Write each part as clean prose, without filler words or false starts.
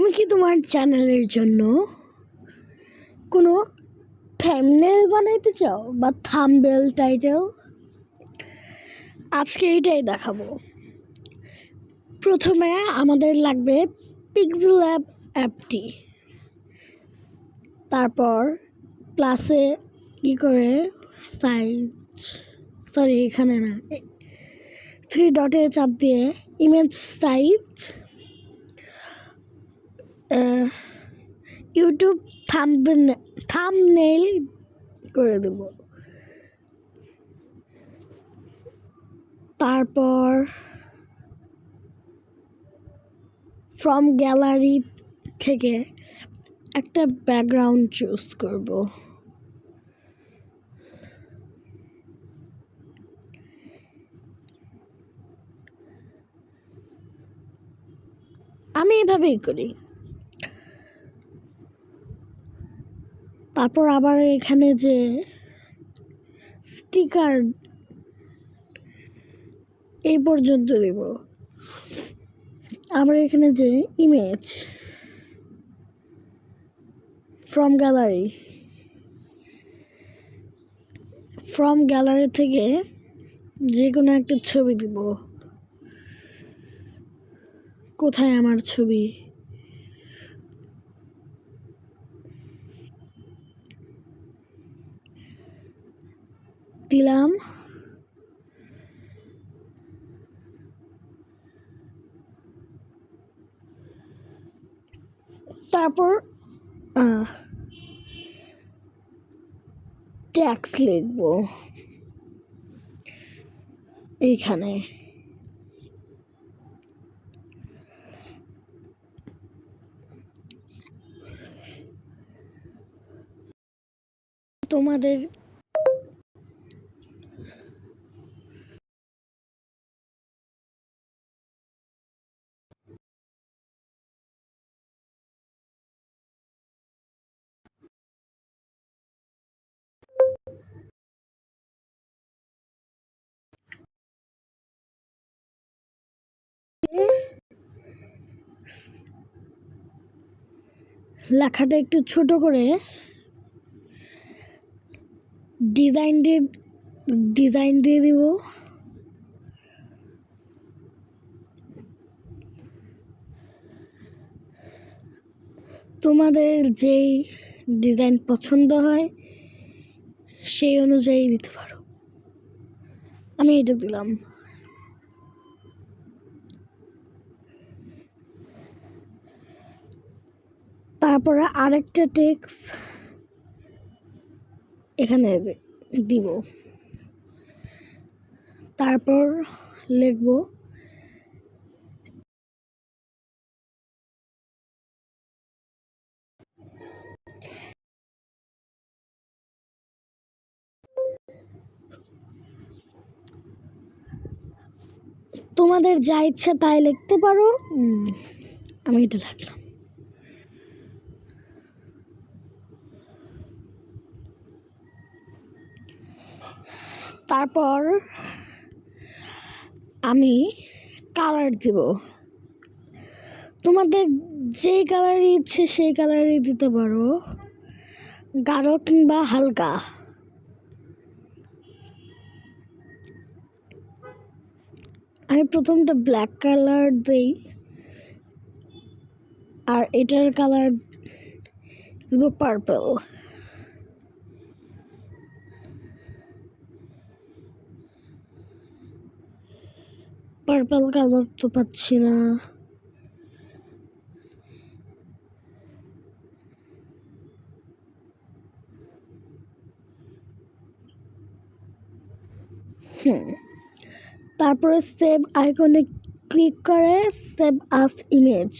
তুমি কি তোমার চ্যানেলের জন্য কোনো থাম্বনেল বানাইতে চাও বা থাম্বনেল টাইটেল? আজকে এইটাই দেখাবো। প্রথমে আমাদের লাগবে পিক্সেল ল্যাব অ্যাপটি, তারপর প্লাসে করে এখানে না, 3 ডটে চাপ দিয়ে ইমেজ সাইজ, ইউটিউব থাম্বনেল করে দেব। তারপর ফ্রম গ্যালারি থেকে একটা ব্যাকগ্রাউন্ড চুজ করব। আমি এভাবেই করি। তারপর আবার এখানে যে স্টিকার এই পর্যন্ত দেব। আবার এখানে যে ইমেজ ফ্রম গ্যালারি থেকে যে কোনো একটা ছবি দিব। কোথায় আমার ছবি? দিলাম। তারপর ট্যাক্স লিখব এইখানে। তোমাদের লেখাটা একটু ছোট করে ডিজাইন দিয়ে দিব। তোমাদের যেই ডিজাইন পছন্দ হয় সেই অনুযায়ী দিতে পারো। আমি এটা দিলাম। তারপরে আরেকটা টেক্সট এখানে দিব। তারপর লিখব তোমাদের যা ইচ্ছা তাই লিখতে পারো। আমি এটা লিখলাম। তারপর আমি কালার দিব। তোমাদের যেই কালারই ইচ্ছে সেই কালারই দিতে পারো, গাঢ় কিংবা হালকা। আমি প্রথমটা ব্ল্যাক কালার দিই, আর এটার কালার দিব পার্পল। পার্পল কালার তো পাচ্ছি না। তারপরে সেভ আইকনে ক্লিক করে সেভ আস ইমেজ।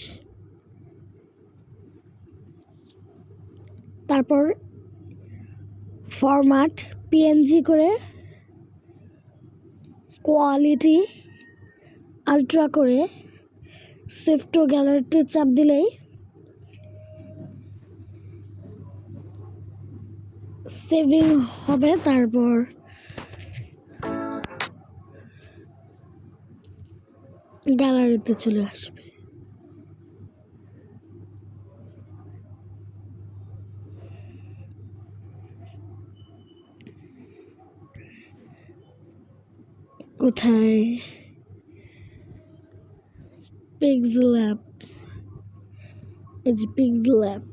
তারপর ফরম্যাট পিএনজি করে কোয়ালিটি আলট্রা করে সেভ টু গ্যালারিতে চাপ দিলেই সেভিং হবে। তারপর গ্যালারিতে চলে আসবে। কোথায়? পিক্সেল অ্যাপ, এই যে পিক্সেল অ্যাপ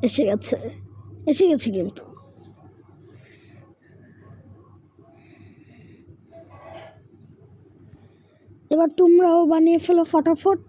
এসে গেছে, কিন্তু এবার তোমরাও বানিয়ে ফেলো ফটাফট।